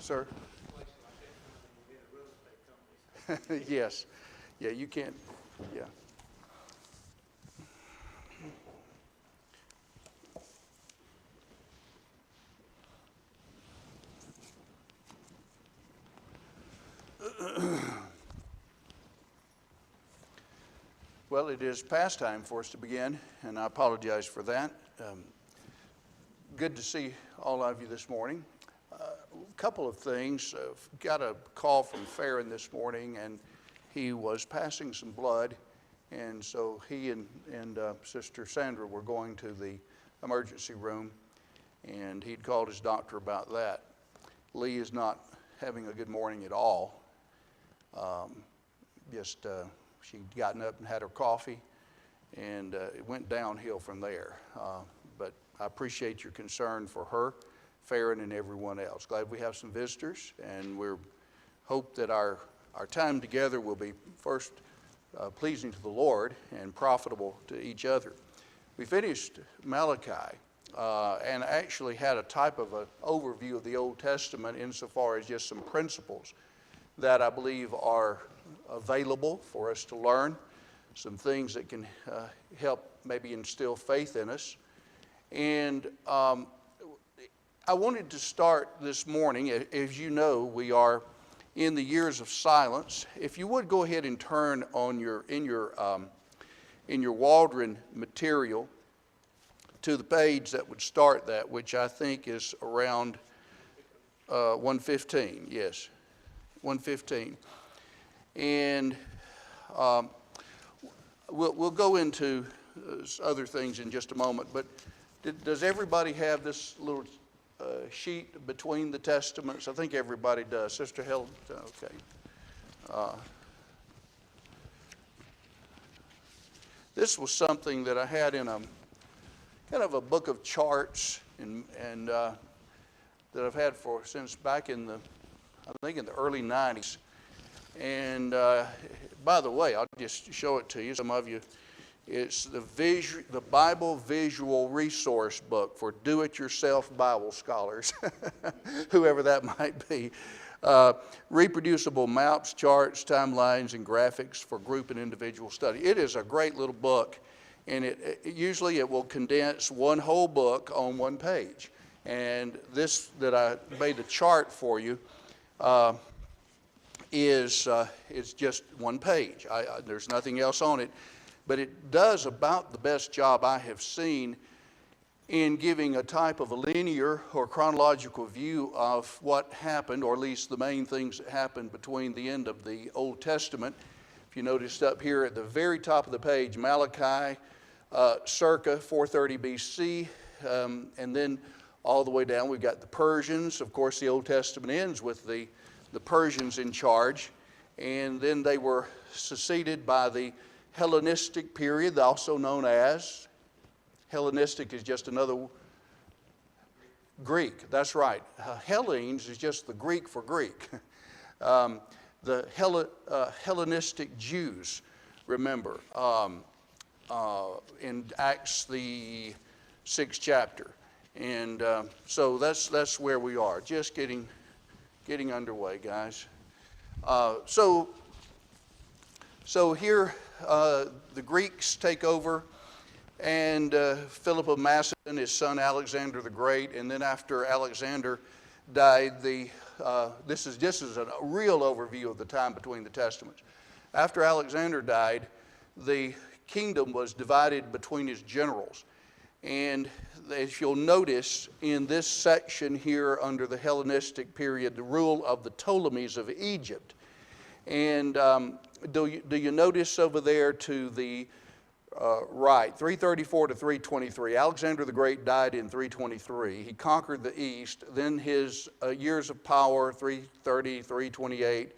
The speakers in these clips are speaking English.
Sir? Yes. Yeah, you can't. Yeah. Well, it is past time for us to begin, and I apologize for that. Good to see all of you this morning. A couple of things. Got a call from Farron this morning, and he was passing some blood, and so he and Sister Sandra were going to the emergency room, and he'd called his doctor about that. Lee is not having a good morning at all. She'd gotten up and had her coffee, and it went downhill from there. But I appreciate your concern for her, Farron, and everyone else. Glad we have some visitors, and we hope that our time together will be first pleasing to the Lord and profitable to each other. We finished Malachi and actually had a type of an overview of the Old Testament insofar as just some principles that I believe are available for us to learn, some things that can help maybe instill faith in us. And I wanted to start this morning. As you know, we are in the years of silence. If you would go ahead and turn on in your Waldron material to the page that would start that, which I think is around 115. Yes, 115. And we'll go into other things in just a moment. But does everybody have this little sheet between the testaments? I think everybody does. Sister Helen, okay. This was something that I had in a kind of a book of charts, and that I've had since back in the early 90s. And by the way, I'll just show it to you. Some of you, it's the Bible Visual Resource Book for do-it-yourself Bible scholars, whoever that might be. Reproducible maps, charts, timelines, and graphics for group and individual study. It is a great little book, and usually it will condense one whole book on one page. And this that I made a chart for you is just one page. There's nothing else on it, but it does about the best job I have seen in giving a type of a linear or chronological view of what happened, or at least the main things that happened between the end of the Old Testament. If you noticed up here at the very top of the page, Malachi, circa 430 BC, and then all the way down we've got the Persians. Of course, the Old Testament ends with the Persians in charge, and then they were succeeded by the Hellenistic period, also known as, Hellenistic is just another Greek, that's right. Hellenes is just the Greek for Greek. The Hellenistic Jews, remember, in Acts the 6th chapter. And so that's where we are, just getting underway, guys. So here the Greeks take over, and Philip of Macedon, his son Alexander the Great, and then after Alexander died, this is a real overview of the time between the Testaments. After Alexander died, the kingdom was divided between his generals. And as you'll notice in this section here under the Hellenistic period, the rule of the Ptolemies of Egypt. And do you notice over there to the right, 334 to 323, Alexander the Great died in 323. He conquered the east. Then his years of power, 330, 328.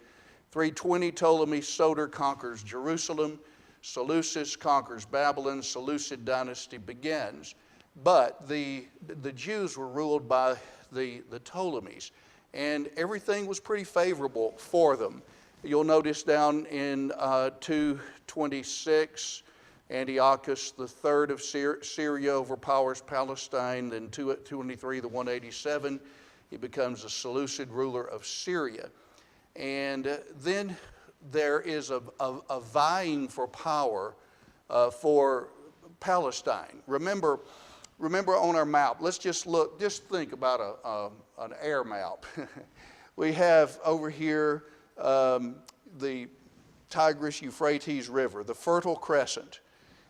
320, Ptolemy Soter conquers Jerusalem. Seleucus conquers Babylon. Seleucid dynasty begins. But the Jews were ruled by the Ptolemies, and everything was pretty favorable for them. You'll notice down in 226, Antiochus III of Syria overpowers Palestine. Then 223, the 187, He becomes the Seleucid ruler of Syria. And then there is a vying for power for Palestine. Remember on our map, let's just think about an air map. We have over here the Tigris-Euphrates River, the Fertile Crescent.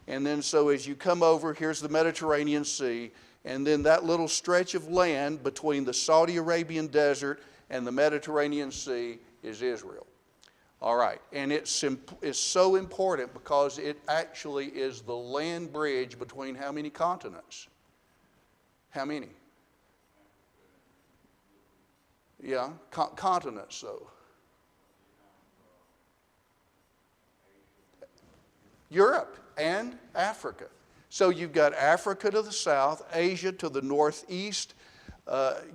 And then so as you come over, here's the Mediterranean Sea, and then that little stretch of land between the Saudi Arabian desert and the Mediterranean Sea is Israel. All right, and it's so important because it actually is the land bridge between how many continents? How many? Yeah, continents though. Europe and Africa. So you've got Africa to the south, Asia to the northeast,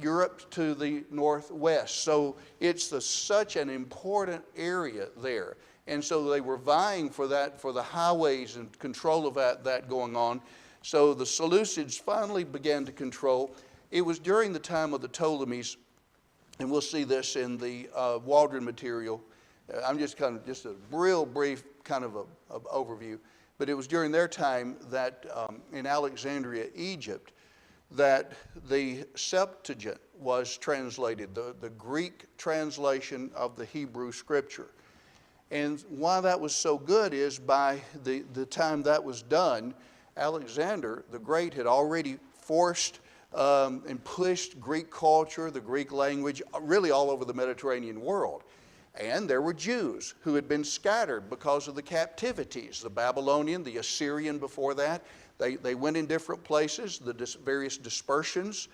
Europe to the northwest. So it's such an important area there. And so they were vying for that, for the highways and control of that going on. So the Seleucids finally began to control. It was during the time of the Ptolemies, and we'll see this in the Waldron material. I'm just a real brief kind of a overview. But it was during their time that in Alexandria, Egypt, that the Septuagint was translated, the Greek translation of the Hebrew Scripture. And why that was so good is by the time that was done, Alexander the Great had already forced and pushed Greek culture, the Greek language, really all over the Mediterranean world. And there were Jews who had been scattered because of the captivities, the Babylonian, the Assyrian before that. They went in different places, the various dispersions.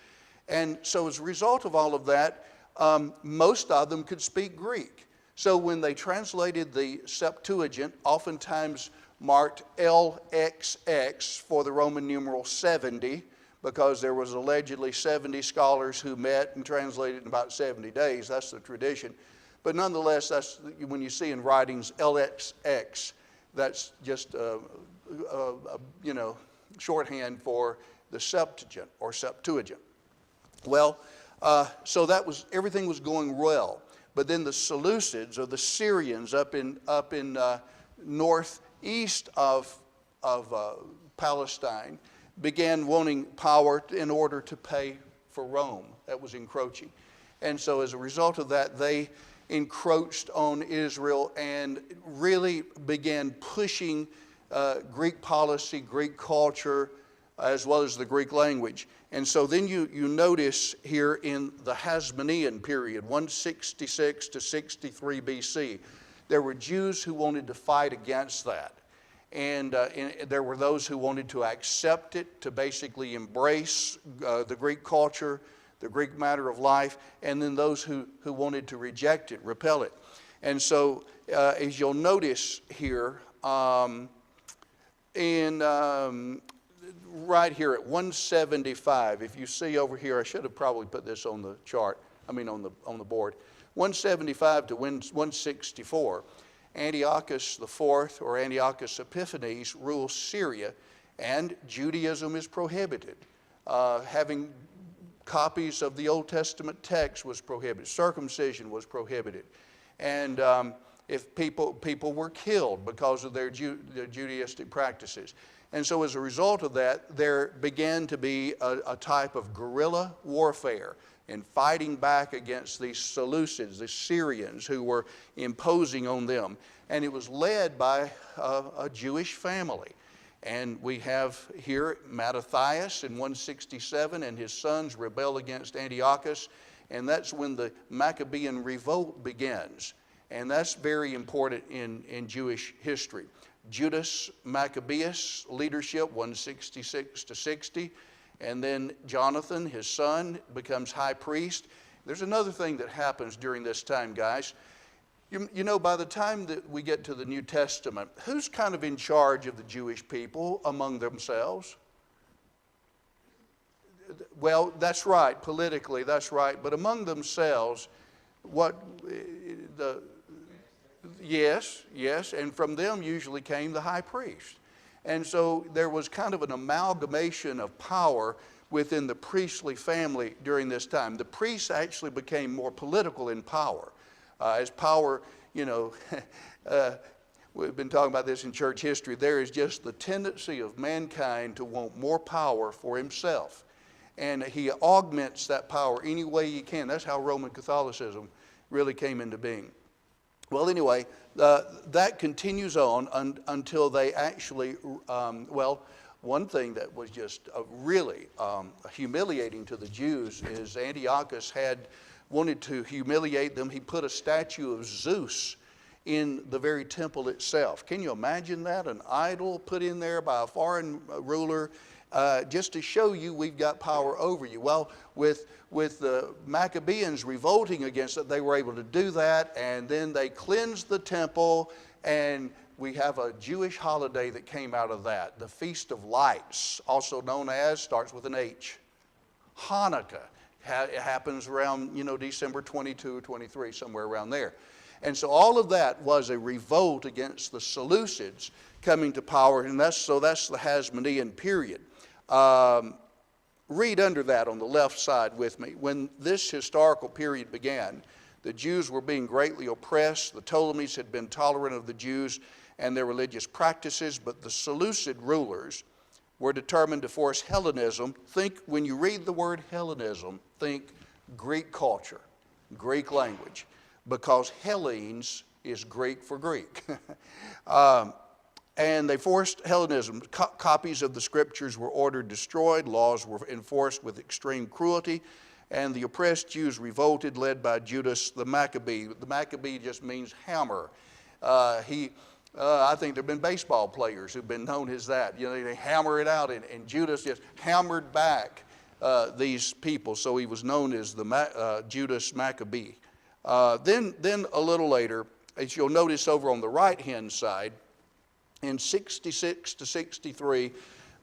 And so as a result of all of that, most of them could speak Greek. So when they translated the Septuagint, oftentimes marked LXX for the Roman numeral 70, because there was allegedly 70 scholars who met and translated in about 70 days. That's the tradition. But nonetheless, that's when you see in writings LXX, that's just shorthand for the Septuagint or Septuagint. Well, so everything was going well. But then the Seleucids, or the Syrians, up in northeast of Palestine, began wanting power in order to pay for Rome. That was encroaching. And so as a result of that, they encroached on Israel and really began pushing Greek policy, Greek culture, as well as the Greek language. And so then you notice here in the Hasmonean period, 166 to 63 BC, there were Jews who wanted to fight against that. And there were those who wanted to accept it, to basically embrace the Greek culture, the Greek matter of life, and then those who wanted to reject it, repel it. And so as you'll notice here, right here at 175, if you see over here, I should have probably put this on the chart, on the board, 175 to 164, Antiochus IV, or Antiochus Epiphanes, rules Syria, and Judaism is prohibited. Having copies of the Old Testament text was prohibited. Circumcision was prohibited. And if people were killed because of their Judaistic practices. And so as a result of that, there began to be a type of guerrilla warfare in fighting back against these Seleucids, the Syrians, who were imposing on them. And it was led by a Jewish family. And we have here Mattathias in 167, and his sons rebel against Antiochus. And that's when the Maccabean revolt begins. And that's very important in Jewish history. Judas Maccabeus leadership, 166 to 60. And then Jonathan, his son, becomes high priest. There's another thing that happens during this time, guys. You know, by the time that we get to the New Testament, who's kind of in charge of the Jewish people among themselves? Well, that's right, politically, that's right. But among themselves, yes, and from them usually came the high priest. And so there was kind of an amalgamation of power within the priestly family during this time. The priests actually became more political in power. As power, we've been talking about this in church history, there is just the tendency of mankind to want more power for himself. And he augments that power any way he can. That's how Roman Catholicism really came into being. Well, anyway, that continues on until they actually, one thing that was just really humiliating to the Jews is Antiochus wanted to humiliate them. He put a statue of Zeus in the very temple itself. Can you imagine that? An idol put in there by a foreign ruler, just to show you we've got power over you. Well, with the Maccabees revolting against it, they were able to do that, and then they cleansed the temple, and we have a Jewish holiday that came out of that, the Feast of Lights, also known as, starts with an H, Hanukkah. It happens around, December 22 or 23, somewhere around there. And so all of that was a revolt against the Seleucids coming to power, and that's the Hasmonean period. Read under that on the left side with me. When this historical period began, the Jews were being greatly oppressed. The Ptolemies had been tolerant of the Jews and their religious practices, but the Seleucid rulers were determined to force Hellenism. When you read the word Hellenism, think Greek culture, Greek language, because Hellenes is Greek for Greek. And they forced Hellenism. Copies of the scriptures were ordered destroyed. Laws were enforced with extreme cruelty. And the oppressed Jews revolted, led by Judas the Maccabee. The Maccabee just means hammer. I think there have been baseball players who've been known as that. They hammer it out, and Judas just hammered back these people. So he was known as the Judas Maccabee. Then a little later, as you'll notice over on the right-hand side, in 66 to 63,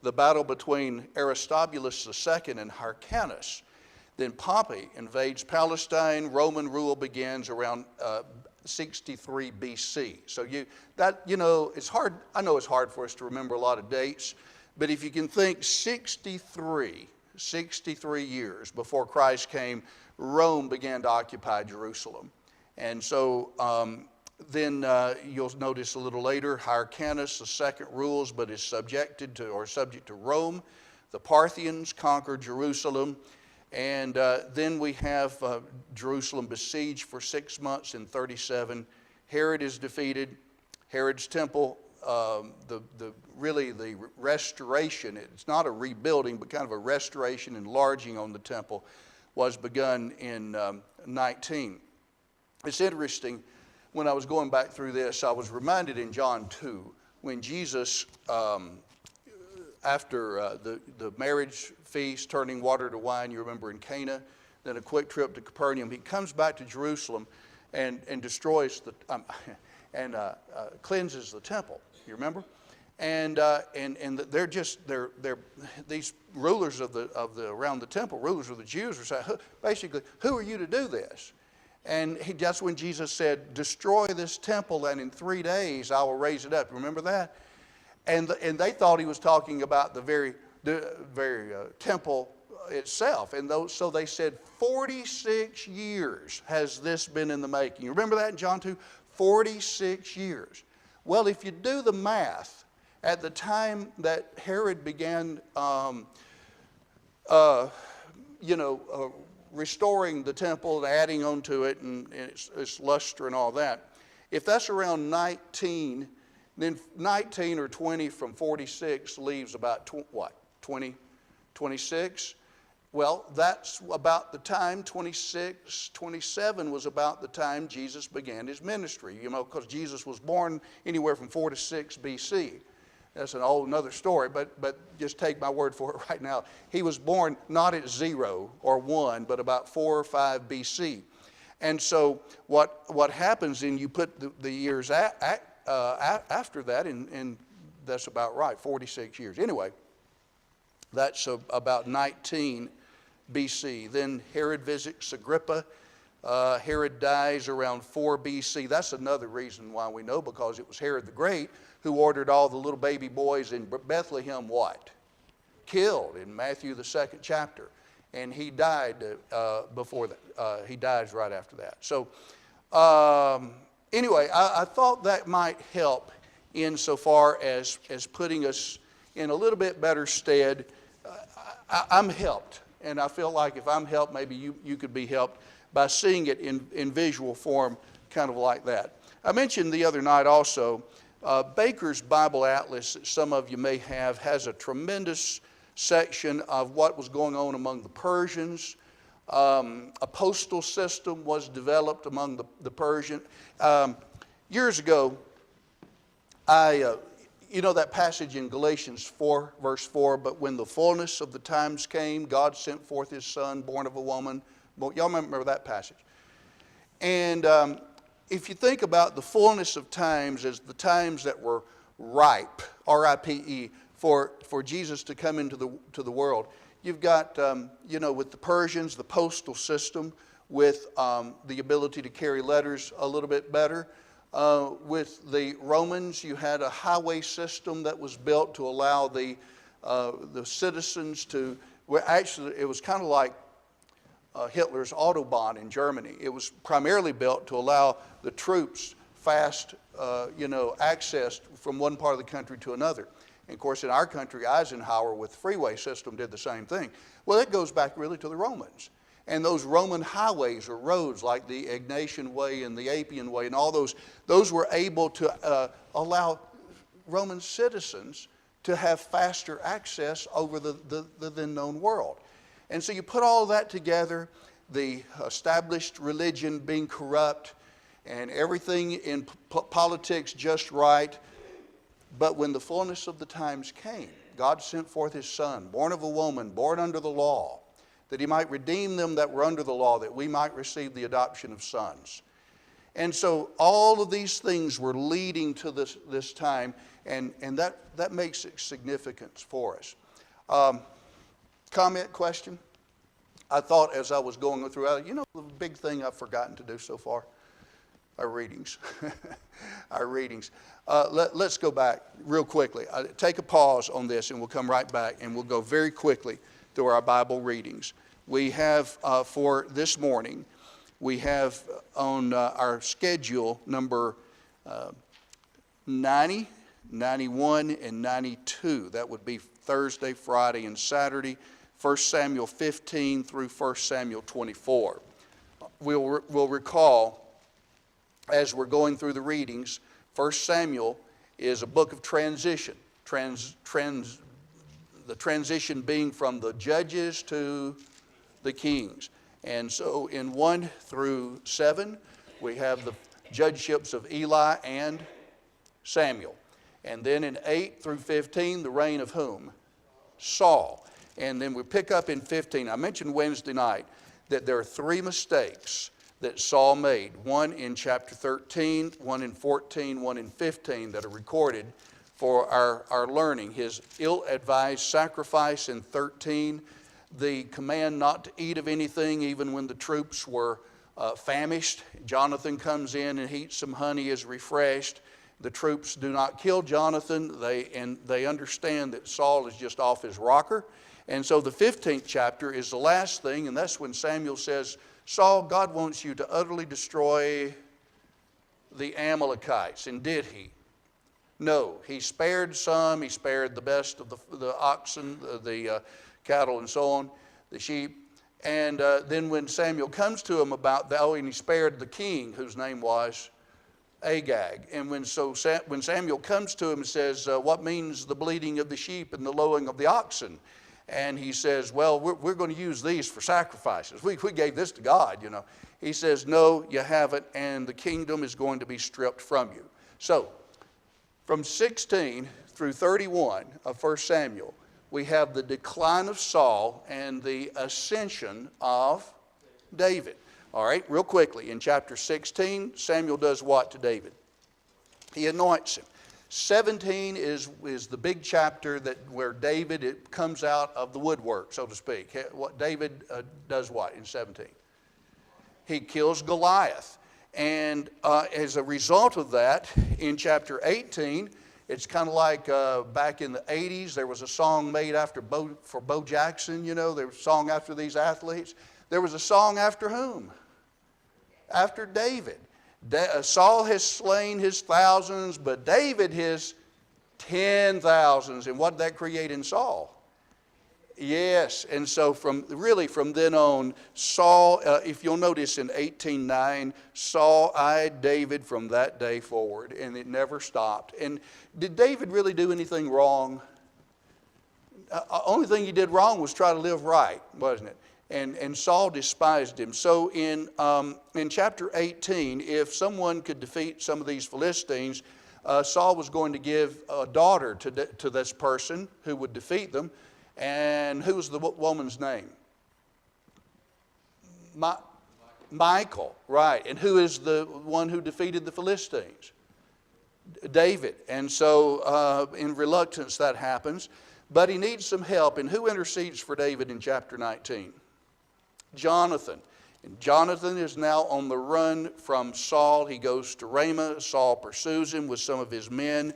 the battle between Aristobulus II and Hyrcanus. Then Pompey invades Palestine. Roman rule begins around 63 BC. So it's hard. I know it's hard for us to remember a lot of dates, but if you can think 63 years before Christ came, Rome began to occupy Jerusalem. And so then you'll notice a little later, Hyrcanus II rules, but is subject to Rome. The Parthians conquer Jerusalem. And then we have Jerusalem besieged for 6 months in 37. Herod is defeated. Herod's temple, the restoration, it's not a rebuilding, but kind of a restoration, enlarging on the temple, was begun in 19. It's interesting, when I was going back through this, I was reminded in John 2, when Jesus, after the marriage feast, turning water to wine, you remember in Cana, then a quick trip to Capernaum, he comes back to Jerusalem and destroys cleanses the temple. You remember? And they're these rulers around the temple, rulers of the Jews, are saying, basically, who are you to do this? And that's when Jesus said, destroy this temple, and in 3 days I will raise it up. Remember that? And they thought he was talking about the very temple itself. And so they said, 46 years has this been in the making. You remember that in John 2? 46 years. Well, if you do the math, at the time that Herod began, restoring the temple and adding onto it and its luster and all that, if that's around 19, then 19 or 20 from 46 leaves about 20, 26? Well, that's about the time, 26, 27 was about the time Jesus began his ministry, because Jesus was born anywhere from 4 to 6 BC. That's an whole another story, but just take my word for it right now. He was born not at 0 or 1, but about 4 or 5 BC. And so what happens, and you put the years after that, and that's about right, 46 years. Anyway, that's about 19 BC. Then Herod visits Agrippa. Herod dies around 4 BC. That's another reason why we know, because it was Herod the Great who ordered all the little baby boys in Bethlehem what? killed in Matthew, the 2nd chapter. And he died before that. He dies right after that. So anyway, I thought that might help insofar as putting us in a little bit better stead. I'm helped, and I feel like if I'm helped, maybe you could be helped by seeing it in visual form, kind of like that. I mentioned the other night also, Baker's Bible Atlas, that some of you may have, has a tremendous section of what was going on among the Persians. A postal system was developed among the Persians. Years ago, you know that passage in Galatians 4, verse 4, but when the fullness of the times came, God sent forth his Son, born of a woman. Y'all remember that passage? And if you think about the fullness of times as the times that were ripe, R-I-P-E, for Jesus to come into the world, you've got, with the Persians, the postal system, with the ability to carry letters a little bit better. With the Romans, you had a highway system that was built to allow the citizens to, well, actually, it was kind of like Hitler's Autobahn in Germany. It was primarily built to allow the troops fast, access from one part of the country to another. And of course, in our country, Eisenhower with the freeway system did the same thing. Well, it goes back really to the Romans. And those Roman highways or roads like the Egnatian Way and the Appian Way and all those were able to allow Roman citizens to have faster access over the then known world. And so you put all of that together, the established religion being corrupt and everything in politics just right. But when the fullness of the times came, God sent forth his Son, born of a woman, born under the law, that he might redeem them that were under the law, that we might receive the adoption of sons. And so all of these things were leading to this time, and that makes it significance for us. Comment, question? I thought as I was going through, the big thing I've forgotten to do so far? Our readings. Our readings. Let's go back real quickly. Take a pause on this and we'll come right back and we'll go very quickly through our Bible readings. We have for this morning, we have on our schedule number 90, 91, and 92. That would be Thursday, Friday, and Saturday. 1 Samuel 15 through 1 Samuel 24. We'll recall as we're going through the readings, 1 Samuel is a book of transition. The transition being from the judges to the kings. And so in 1 through 7, we have the judgeships of Eli and Samuel. And then in 8 through 15, the reign of whom? Saul. And then we pick up in 15. I mentioned Wednesday night that there are 3 mistakes that Saul made. One in chapter 13, one in 14, one in 15 that are recorded for our learning. His ill-advised sacrifice in 13, the command not to eat of anything even when the troops were famished. Jonathan comes in and eats some honey, is refreshed. The troops do not kill Jonathan. They understand that Saul is just off his rocker. And so the 15th chapter is the last thing, and that's when Samuel says, Saul, God wants you to utterly destroy the Amalekites. And did he? No. He spared some. He spared the best of the oxen, the cattle and so on, the sheep. And then when Samuel comes to him about that, and he spared the king, whose name was Agag. And when Samuel comes to him and says, what means the bleating of the sheep and the lowing of the oxen? And he says, well, we're going to use these for sacrifices. We gave this to God, He says, no, you haven't, and the kingdom is going to be stripped from you. So, from 16 through 31 of 1 Samuel, we have the decline of Saul and the ascension of David. All right, real quickly, in chapter 16, Samuel does what to David? He anoints him. 17 is the big chapter where David comes out of the woodwork, so to speak. What David does what in 17? He kills Goliath. And as a result of that, in chapter 18, It's kind of like back in the 80s, there was a song made for Bo Jackson, you know, there was a song after these athletes. There was a song after whom? After David. Saul has slain his thousands, but David his 10,000s. And what did that create in Saul? Yes, and so from then on, Saul, if you'll notice in 18:9, Saul eyed David from that day forward, and it never stopped. And did David really do anything wrong? Only thing he did wrong was try to live right, wasn't it? And Saul despised him. So in chapter 18, if someone could defeat some of these Philistines, Saul was going to give a daughter to this person who would defeat them. And who was the woman's name? Michal, right. And who is the one who defeated the Philistines? David. And so in reluctance that happens. But he needs some help. And who intercedes for David in chapter 19? Jonathan. And Jonathan is now on the run from Saul. He goes to Ramah. Saul pursues him with some of his men.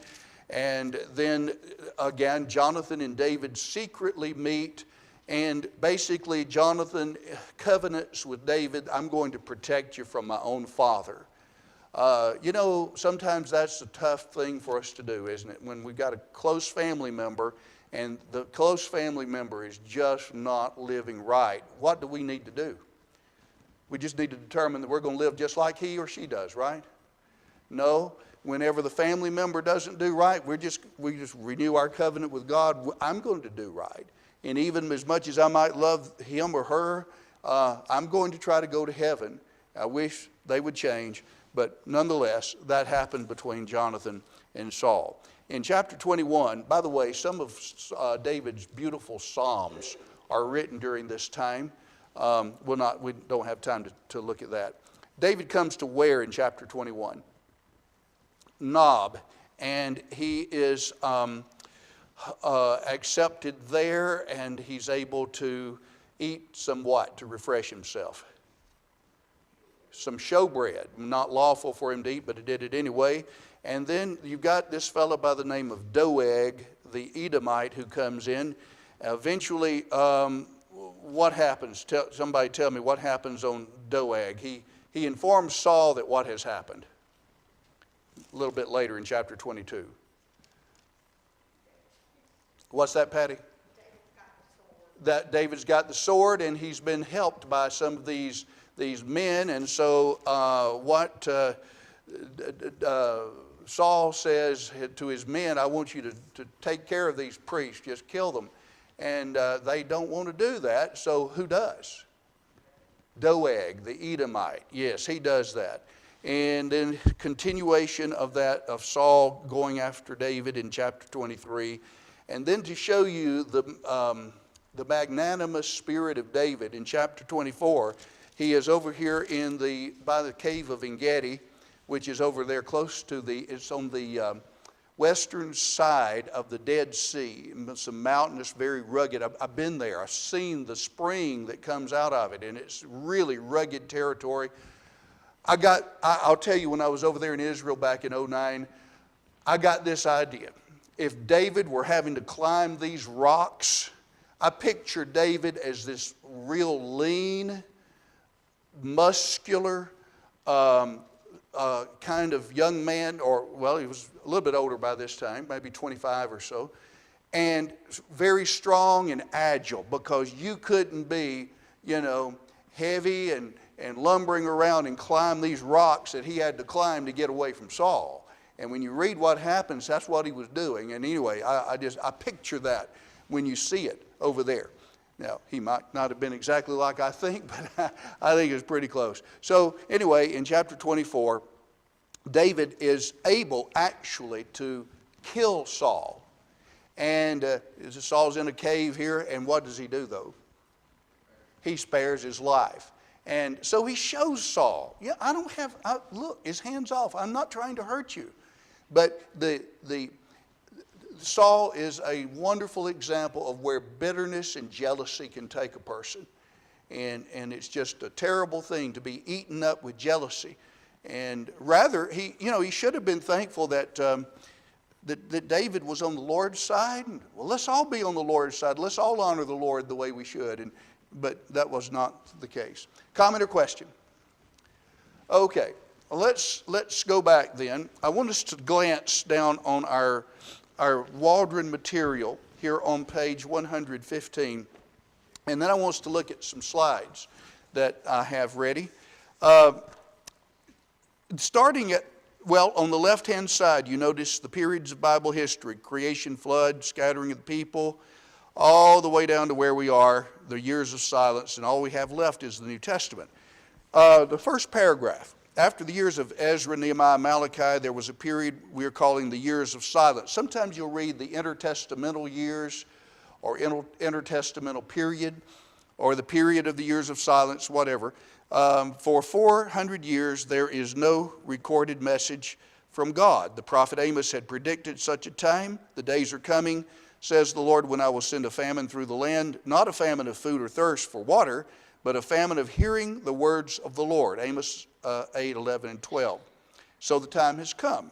And then again, Jonathan and David secretly meet. And basically, Jonathan covenants with David, I'm going to protect you from my own father. You know, sometimes that's a tough thing for us to do, isn't it? When we've got a close family member and the close family member is just not living right. What do we need to do? We just need to determine that we're going to live just like he or she does, right? No. Whenever the family member doesn't do right, we just renew our covenant with God. I'm going to do right. And even as much as I might love him or her, I'm going to try to go to heaven. I wish they would change. But nonetheless, that happened between Jonathan and Saul. In chapter 21, by the way, some of David's beautiful psalms are written during this time. We don't have time to look at that. David comes to where in chapter 21? Nob, and he is accepted there, and he's able to eat some what to refresh himself? Some showbread. Not lawful for him to eat, but he did it anyway. And then you've got this fellow by the name of Doeg, the Edomite, who comes in. Eventually, what happens? Somebody tell me what happens on Doeg. He informs Saul that what has happened. A little bit later in chapter 22. What's that, Patty? That David's got the sword, and he's been helped by some of these men. And so what Saul says to his men, I want you to take care of these priests, just kill them. And they don't want to do that, so who does? Doeg, the Edomite. Yes, he does that. And then continuation of that, of Saul going after David in chapter 23. And then to show you the magnanimous spirit of David in chapter 24, he is over here by the cave of En-Gedi, which is over there close to it's on the western side of the Dead Sea. It's a mountainous, very rugged. I've been there. I've seen the spring that comes out of it, and it's really rugged territory. I'll tell you, when I was over there in Israel back in 2009, I got this idea. If David were having to climb these rocks, I picture David as this real lean, muscular, kind of young man, he was a little bit older by this time, maybe 25 or so, and very strong and agile, because you couldn't be, heavy and lumbering around and climb these rocks that he had to climb to get away from Saul. And when you read what happens, that's what he was doing. And anyway, I picture that when you see it over there. Now, he might not have been exactly like I think, but I think it's pretty close. So anyway, in chapter 24, David is able actually to kill Saul. And Saul's in a cave here, and what does he do though? He spares his life. And so he shows Saul, look, his hand's off. I'm not trying to hurt you. But Saul is a wonderful example of where bitterness and jealousy can take a person. And it's just a terrible thing to be eaten up with jealousy. And rather, he should have been thankful that that David was on the Lord's side? Well, let's all be on the Lord's side. Let's all honor the Lord the way we should. But that was not the case. Comment or question? Okay, let's go back then. I want us to glance down on our Waldron material here on page 115. And then I want us to look at some slides that I have ready. Starting at, well, on the left-hand side, you notice the periods of Bible history: creation, flood, scattering of the people, all the way down to where we are, the years of silence, and all we have left is the New Testament. The first paragraph: after the years of Ezra, Nehemiah, Malachi, there was a period we are calling the years of silence. Sometimes you'll read the intertestamental years, or intertestamental period, or the period of the years of silence, whatever. For 400 years, there is no recorded message from God. The prophet Amos had predicted such a time. The days are coming, says the Lord, when I will send a famine through the land, not a famine of food or thirst for water, but a famine of hearing the words of the Lord. Amos 8, 11, and 12. So the time has come.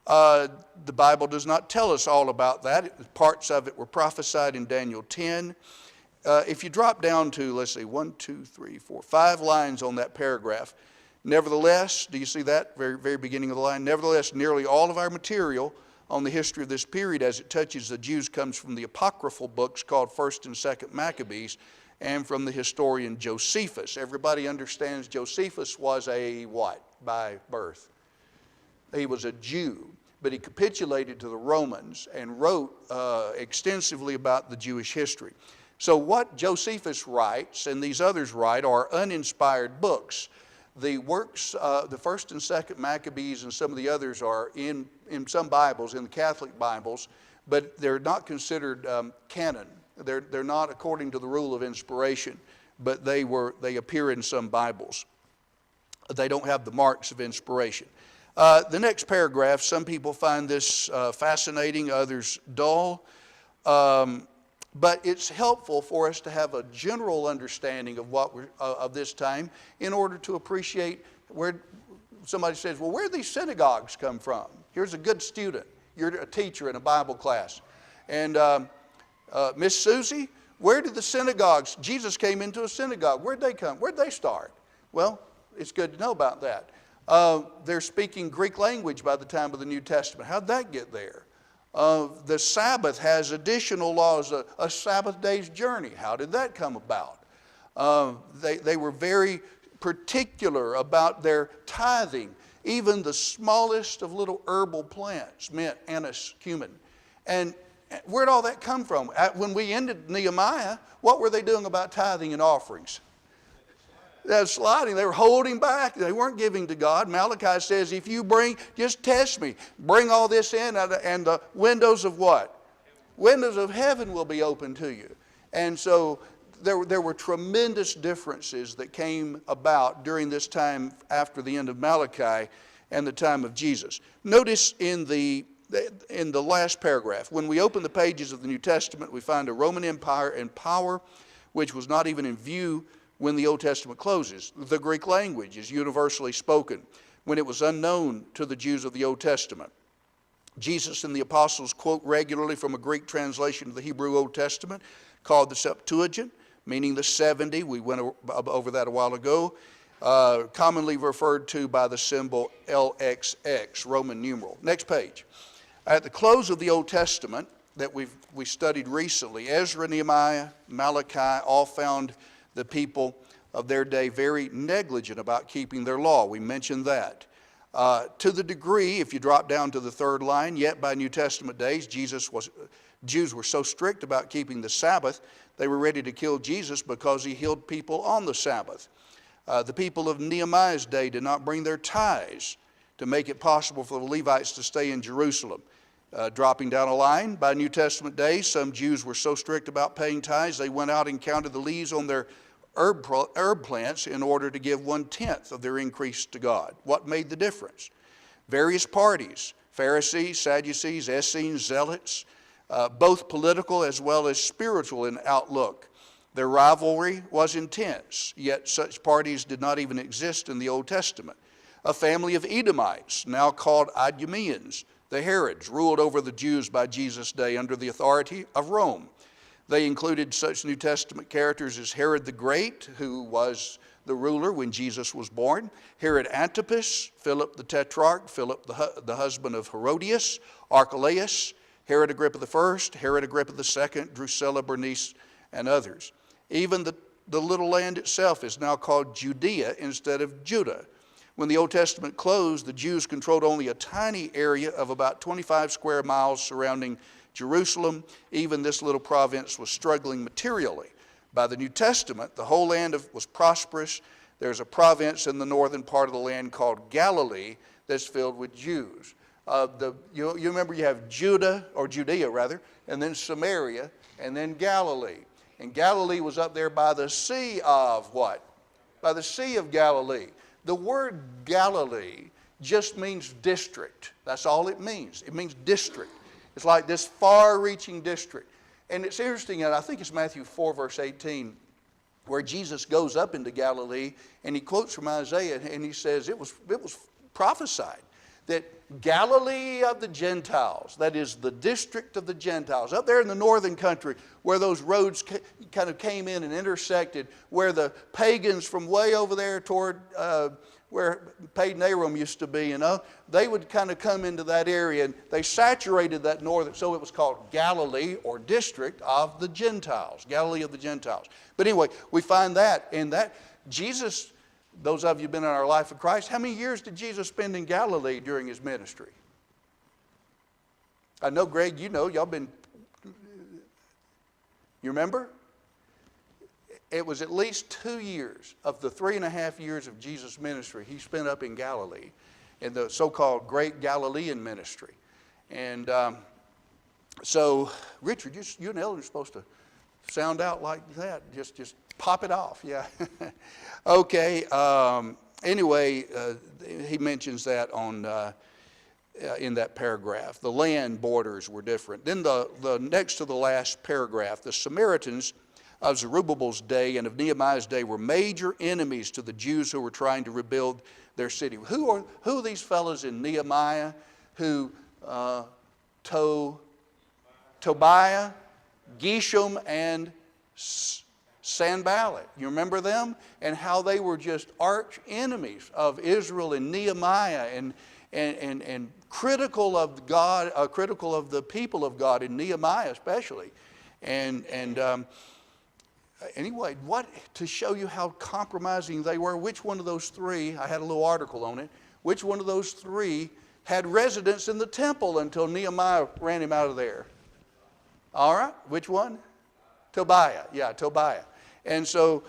The Bible does not tell us all about that. Parts of it were prophesied in Daniel 10. If you drop down to, let's see, 1, 2, 3, 4, 5 lines on that paragraph. Nevertheless, do you see that? Very, very beginning of the line. Nevertheless, nearly all of our material on the history of this period as it touches the Jews comes from the apocryphal books called 1st and 2nd Maccabees and from the historian Josephus. Everybody understands Josephus was a what by birth? He was a Jew, but he capitulated to the Romans and wrote extensively about the Jewish history. So what Josephus writes and these others write are uninspired books. The works, the 1st and 2nd Maccabees and some of the others are in some Bibles, in the Catholic Bibles, but they're not considered canon. They're not according to the rule of inspiration, but they appear in some Bibles. They don't have the marks of inspiration. The next paragraph, some people find this fascinating, others dull. But it's helpful for us to have a general understanding of of this time in order to appreciate where somebody says, well, where do these synagogues come from? Here's a good student. You're a teacher in a Bible class. And Miss Susie, where did the synagogues, Jesus came into a synagogue. Where'd they come? Where'd they start? Well, it's good to know about that. They're speaking Greek language by the time of the New Testament. How'd that get there? The Sabbath has additional laws, a Sabbath day's journey. How did that come about? They were very particular about their tithing. Even the smallest of little herbal plants meant anise, cumin. And where'd all that come from? When we ended Nehemiah, what were they doing about tithing and offerings? They were sliding. They were holding back. They weren't giving to God. Malachi says, if you just test me. Bring all this in, and the windows of what? Windows of heaven will be open to you. And so there were tremendous differences that came about during this time after the end of Malachi and the time of Jesus. Notice in the last paragraph, when we open the pages of the New Testament, we find a Roman Empire and power which was not even in view when the Old Testament closes. The Greek language is universally spoken when it was unknown to the Jews of the Old Testament. Jesus and the apostles quote regularly from a Greek translation of the Hebrew Old Testament called the Septuagint, meaning the 70. We went over that a while ago. Commonly referred to by the symbol LXX, Roman numeral. Next page. At the close of the Old Testament that we studied recently, Ezra, Nehemiah, Malachi all found the people of their day very negligent about keeping their law. We mentioned that. To the degree, if you drop down to the third line, yet by New Testament days, Jews were so strict about keeping the Sabbath, they were ready to kill Jesus because he healed people on the Sabbath. The people of Nehemiah's day did not bring their tithes to make it possible for the Levites to stay in Jerusalem. Dropping down a line, by New Testament days, some Jews were so strict about paying tithes, they went out and counted the leaves on their herb plants in order to give 1/10 of their increase to God. What made the difference? Various parties, Pharisees, Sadducees, Essenes, Zealots, both political as well as spiritual in outlook. Their rivalry was intense, yet such parties did not even exist in the Old Testament. A family of Edomites, now called Idumeans, The Herods ruled over the Jews by Jesus' day under the authority of Rome. They included such New Testament characters as Herod the Great, who was the ruler when Jesus was born, Herod Antipas, Philip the Tetrarch, Philip the husband of Herodias, Archelaus, Herod Agrippa I, Herod Agrippa II, Drusilla, Bernice, and others. Even the little land itself is now called Judea instead of Judah. When the Old Testament closed, the Jews controlled only a tiny area of about 25 square miles surrounding Jerusalem. Even this little province was struggling materially. By the New Testament, the whole land was prosperous. There's a province in the northern part of the land called Galilee that's filled with Jews. You remember you have Judah, or Judea rather, and then Samaria, and then Galilee. And Galilee was up there by the Sea of what? By the Sea of Galilee. The word Galilee just means district. That's all it means. It means district. It's like this far-reaching district. And it's interesting, and I think it's Matthew 4, verse 18, where Jesus goes up into Galilee, and he quotes from Isaiah, and he says, it was prophesied that Galilee of the Gentiles, that is the district of the Gentiles, up there in the northern country where those roads kind of came in and intersected, where the pagans from way over there toward where Padan Aram used to be, they would kind of come into that area, and they saturated that northern, so it was called Galilee, or district of the Gentiles, Galilee of the Gentiles. But anyway, we find that in that Jesus, those of you who've been in our life of Christ, how many years did Jesus spend in Galilee during his ministry? I know, Greg, you know, y'all been, you remember? It was at least 2 years of the 3.5 years of Jesus' ministry he spent up in Galilee in the so-called Great Galilean ministry. And so, Richard, you and Ellen are supposed to sound out like that. Just pop it off, yeah. Okay, anyway, he mentions that in that paragraph. The land borders were different. Then the next to the last paragraph, the Samaritans of Zerubbabel's day and of Nehemiah's day were major enemies to the Jews who were trying to rebuild their city. Who are these fellows in Nehemiah who Tobiah, Geshem, and Sanballat? You remember them? And how they were just arch enemies of Israel and Nehemiah, and critical of God, critical of the people of God, in Nehemiah especially. Anyway, to show you how compromising they were, which one of those three, I had a little article on it, which one of those three had residence in the temple until Nehemiah ran him out of there? All right, which one? Tobiah, yeah, Tobiah. And so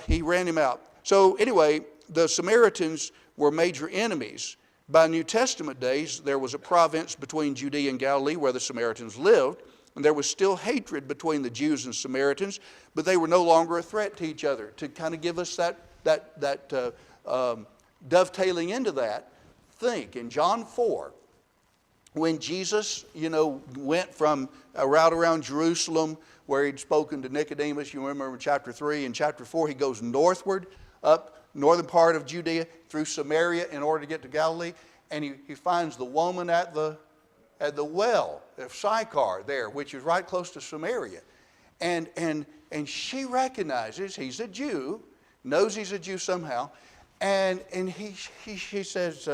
he ran him out. So anyway, the Samaritans were major enemies. By New Testament days, there was a province between Judea and Galilee where the Samaritans lived. And there was still hatred between the Jews and Samaritans, but they were no longer a threat to each other. To kind of give us that dovetailing into that, think in John 4, when Jesus, went from a route around Jerusalem where he'd spoken to Nicodemus. You remember in chapter 3. In chapter 4, he goes northward, up northern part of Judea through Samaria in order to get to Galilee, and he finds the woman at the well of Sychar there, which is right close to Samaria. And she recognizes he's a Jew, knows he's a Jew somehow, and she says,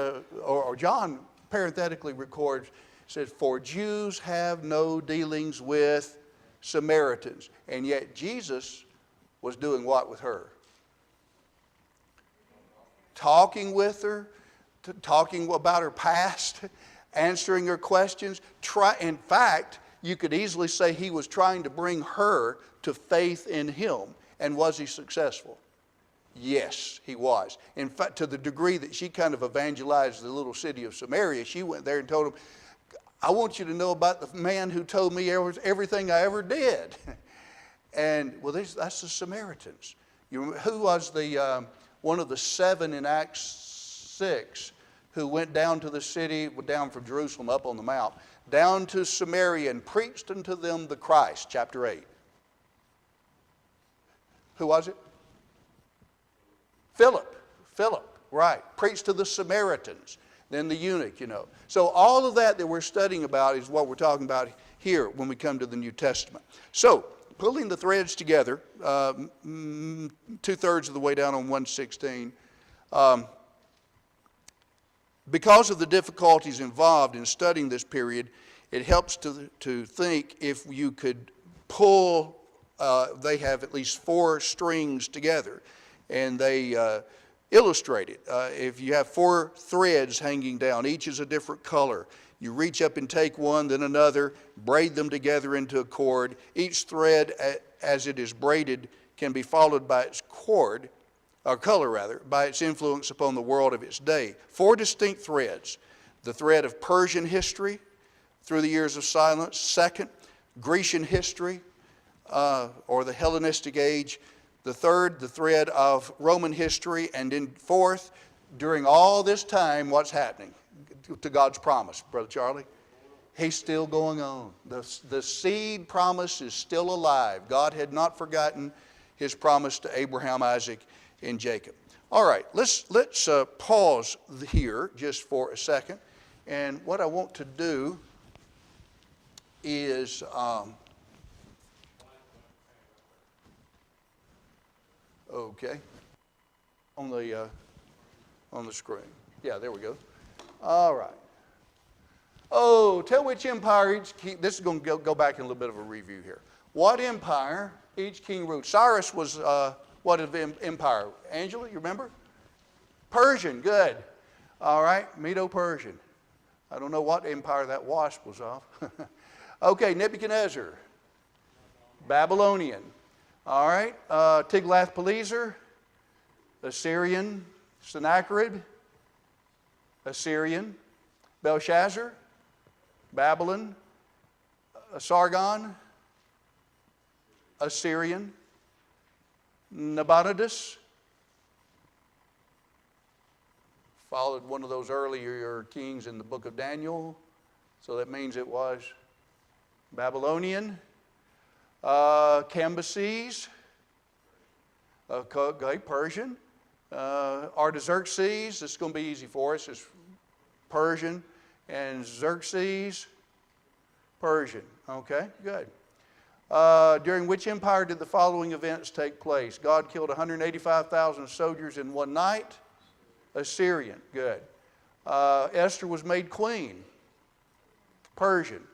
or John parenthetically records, says, for Jews have no dealings with Samaritans. And yet Jesus was doing what with her? Talking with her, talking about her past, answering her questions. In fact, you could easily say he was trying to bring her to faith in him. And was he successful? Yes, he was. In fact, to the degree that she kind of evangelized the little city of Samaria, she went there and told him, I want you to know about the man who told me everything I ever did. And, well, that's the Samaritans. Who was one of the 7 in Acts 6 who went down to the city, down from Jerusalem up on the mount, down to Samaria and preached unto them the Christ, chapter 8. Who was it? Philip, right. Preached to the Samaritans. then the eunuch, So all of that we're studying about is what we're talking about here when we come to the New Testament. So, pulling the threads together, 2/3 of the way down on 116, because of the difficulties involved in studying this period, it helps to think if you could pull, they have at least 4 strings together, and they illustrate it. If you have 4 threads hanging down, each is a different color. You reach up and take one, then another, braid them together into a cord. Each thread, as it is braided, can be followed by its color, by its influence upon the world of its day. 4 distinct threads. The thread of Persian history through the years of silence. Second, Grecian history, or the Hellenistic age. The third, the thread of Roman history. And then fourth, during all this time, what's happening to God's promise, Brother Charlie? He's still going on. The seed promise is still alive. God had not forgotten his promise to Abraham, Isaac, and Jacob. All right, let's pause here just for a second. And what I want to do is okay, on the screen. Yeah, there we go. All right. Oh, tell which empire each king. This is going to go back in a little bit of a review here. What empire each king ruled? Cyrus was what empire? Angela, you remember? Persian. Good. All right, Medo-Persian. I don't know what empire that wasp was of. Okay, Nebuchadnezzar. Babylonian. All right, Tiglath-Pileser. Assyrian. Sennacherib. Assyrian. Belshazzar. Babylon. Sargon. Assyrian. Nabonidus. Followed one of those earlier kings in the book of Daniel. So that means it was Babylonian. Cambyses. Persian. Artaxerxes. This is going to be easy for us. It's Persian. And Xerxes. Persian. Okay, good. During which empire did the following events take place? God killed 185,000 soldiers in one night. Assyrian. Good. Esther was made queen. Persian.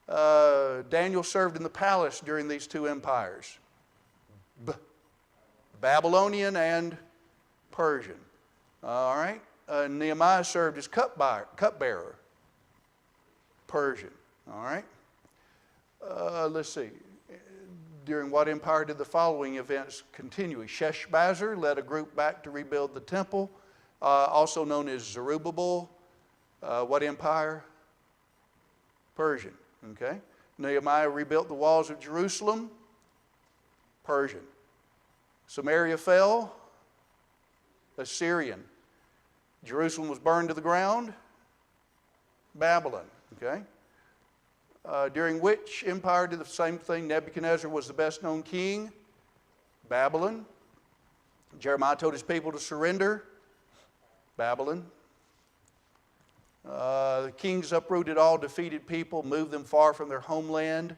Daniel served in the palace during these two empires. Babylonian and Persian. All right. Nehemiah served as cupbearer. Persian. All right. Let's see. During what empire did the following events continue? Sheshbazzar led a group back to rebuild the temple, also known as Zerubbabel. What empire? Persian. Okay. Nehemiah rebuilt the walls of Jerusalem. Persian. Samaria fell. Assyrian. Jerusalem was burned to the ground. Babylon. Okay. During which empire did the same thing? Nebuchadnezzar was the best known king. Babylon. Jeremiah told his people to surrender. Babylon. The kings uprooted all defeated people, moved them far from their homeland.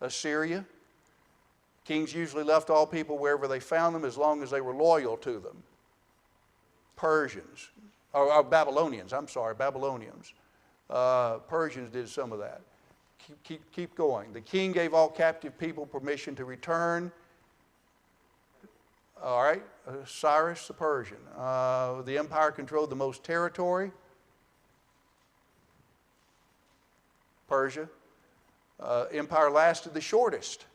Assyria. Kings usually left all people wherever they found them as long as they were loyal to them. Persians. Or Babylonians, I'm sorry, Babylonians. Persians did some of that. Keep going. The king gave all captive people permission to return. All right, Cyrus the Persian. The empire controlled the most territory. Persia. Empire lasted the shortest.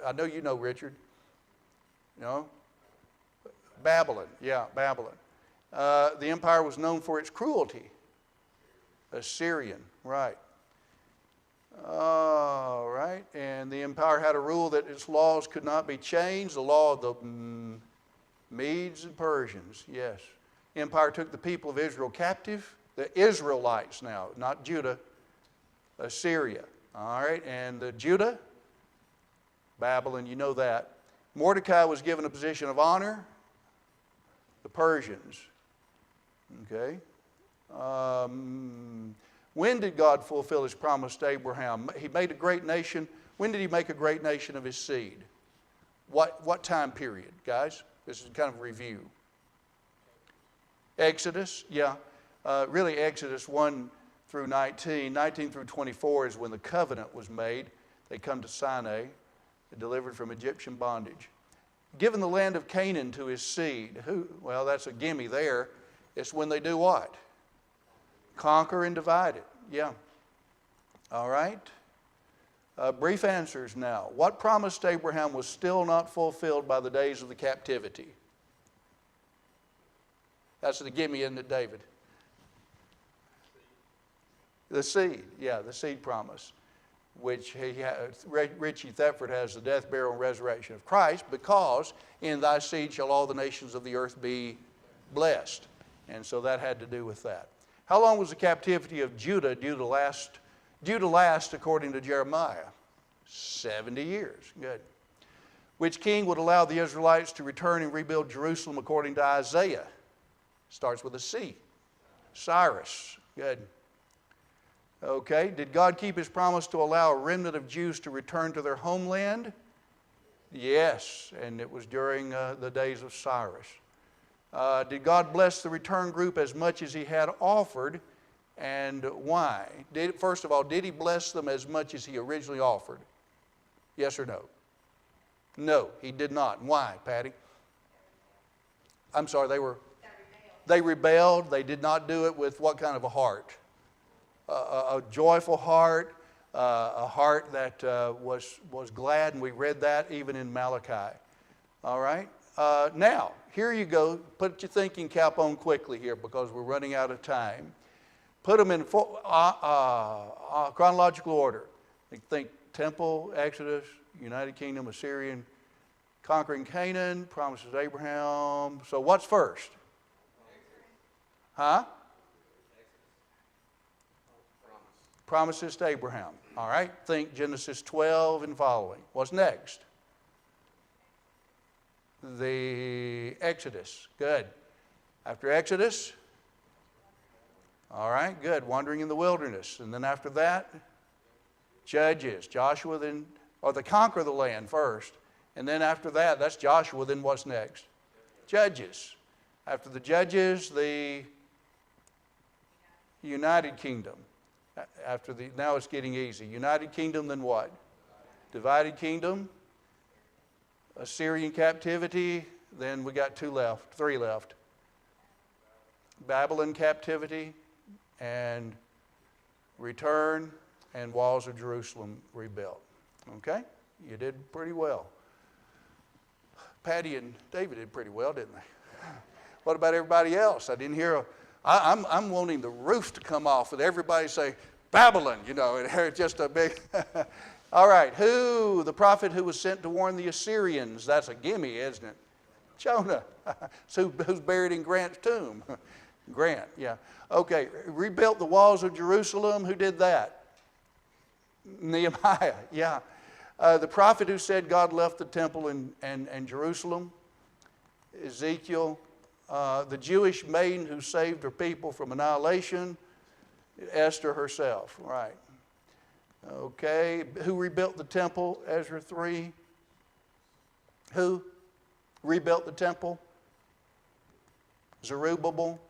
I know you know, Richard. You know? Babylon. Yeah, Babylon. The empire was known for its cruelty. Assyrian. Right. All right. And the empire had a rule that its laws could not be changed. The law of the Medes and Persians. Yes. The empire took the people of Israel captive. The Israelites now, not Judah. Assyria. All right. And Judah. Babylon, you know that. Mordecai was given a position of honor. The Persians. Okay. When did God fulfill his promise to Abraham? He made a great nation. When did he make a great nation of his seed? What time period, guys? This is kind of a review. Exodus, yeah. Really Exodus 1 through 19. 19 through 24 is when the covenant was made. They come to Sinai, delivered from Egyptian bondage. Given the land of Canaan to his seed. Well, that's a gimme there. It's when they do what? Conquer and divide it. Yeah. All right. Brief answers now. What promised to Abraham was still not fulfilled by the days of the captivity? That's the gimme, isn't it, David? The seed. Yeah, the seed promise, which Richie Thetford has the death, burial, and resurrection of Christ, because in thy seed shall all the nations of the earth be blessed. And so that had to do with that. How long was the captivity of Judah due to last according to Jeremiah? 70 years. Good. Which king would allow the Israelites to return and rebuild Jerusalem according to Isaiah? Starts with a C. Cyrus. Good. Okay. Did God keep his promise to allow a remnant of Jews to return to their homeland? Yes. And it was during the days of Cyrus. Did God bless the return group as much as he had offered, and why? First of all, did he bless them as much as he originally offered? Yes or no? No, he did not. Why, Patty? I'm sorry, they rebelled. They did not do it with what kind of a heart? A joyful heart, a heart that was glad, and we read that even in Malachi. All right? Now, here you go. Put your thinking cap on quickly here because we're running out of time. Put them in chronological order. Think temple, Exodus, United Kingdom, Assyrian, conquering Canaan, promises Abraham. So what's first? Huh? Promises to Abraham. All right. Think Genesis 12 and following. What's next? The Exodus. Good. After Exodus? All right, good. Wandering in the wilderness. And then after that? Judges. Joshua then, or they conquer the land first. And then after that, that's Joshua. Then what's next? Judges. After the Judges, the United Kingdom. Now it's getting easy. United Kingdom, then what? Divided Kingdom. Assyrian captivity, then we got three left. Babylon captivity and return and walls of Jerusalem rebuilt. Okay? You did pretty well. Patty and David did pretty well, didn't they? What about everybody else? I didn't hear I'm wanting the roof to come off and everybody say, Babylon, and just a big... All right, the prophet who was sent to warn the Assyrians? That's a gimme, isn't it? Jonah, who's buried in Grant's tomb. Grant, yeah. Okay, rebuilt the walls of Jerusalem. Who did that? Nehemiah, yeah. The prophet who said God left the temple and Jerusalem? Ezekiel. The Jewish maiden who saved her people from annihilation? Esther herself, right. Okay, who rebuilt the temple? Ezra 3. Who rebuilt the temple? Zerubbabel.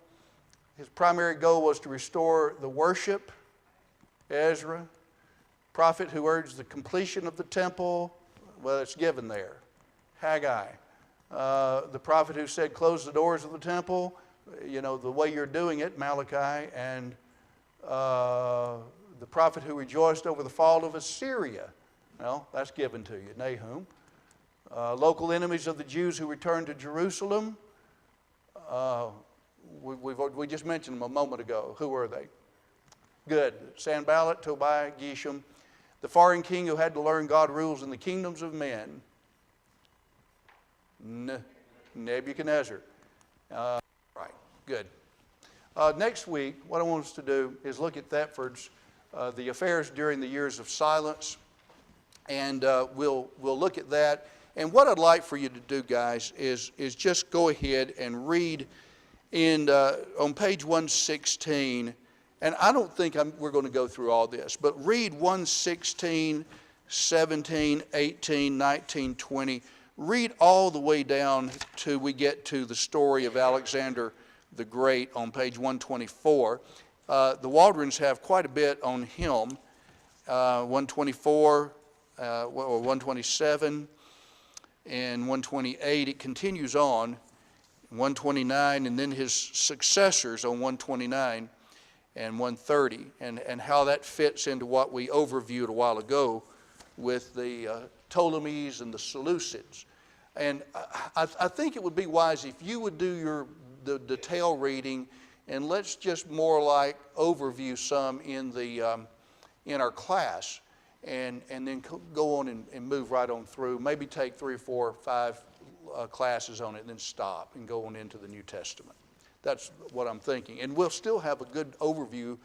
His primary goal was to restore the worship. Ezra. Prophet who urged the completion of the temple. Well, it's given there. Haggai. The prophet who said close the doors of the temple. The way you're doing it, Malachi. And the prophet who rejoiced over the fall of Assyria. Well, that's given to you, Nahum. Local enemies of the Jews who returned to Jerusalem. We just mentioned them a moment ago. Who were they? Good. Sanballat, Tobiah, Geshem. The foreign king who had to learn God rules in the kingdoms of men. Nebuchadnezzar. Right. Good. Next week, what I want us to do is look at Thetford's the affairs during the years of silence, and we'll look at that. And what I'd like for you to do, guys, is just go ahead and read on page 116, and I don't think we're going to go through all this, but read 116, 17, 18, 19, 20. Read all the way down till we get to the story of Alexander the Great on page 124. The Waldrons have quite a bit on him, 124, 127, and 128. It continues on, 129, and then his successors on 129 and 130, and how that fits into what we overviewed a while ago with the Ptolemies and the Seleucids. And I think it would be wise if you would do the detail reading, and let's just more like overview some in our class, and then go on and move right on through. Maybe take 3 or 4 or 5 classes on it, and then stop and go on into the New Testament. That's what I'm thinking. And we'll still have a good overview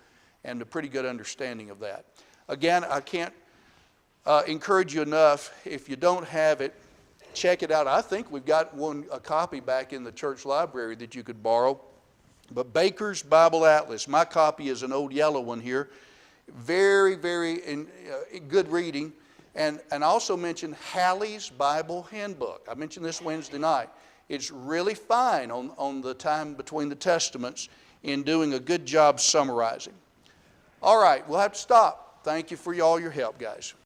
and a pretty good understanding of that. Again, I can't encourage you enough. If you don't have it, check it out. I think we've got a copy back in the church library that you could borrow. But Baker's Bible Atlas, my copy is an old yellow one here. Very, very good reading. And I also mentioned Halley's Bible Handbook. I mentioned this Wednesday night. It's really fine on the time between the Testaments in doing a good job summarizing. All right, we'll have to stop. Thank you for all your help, guys.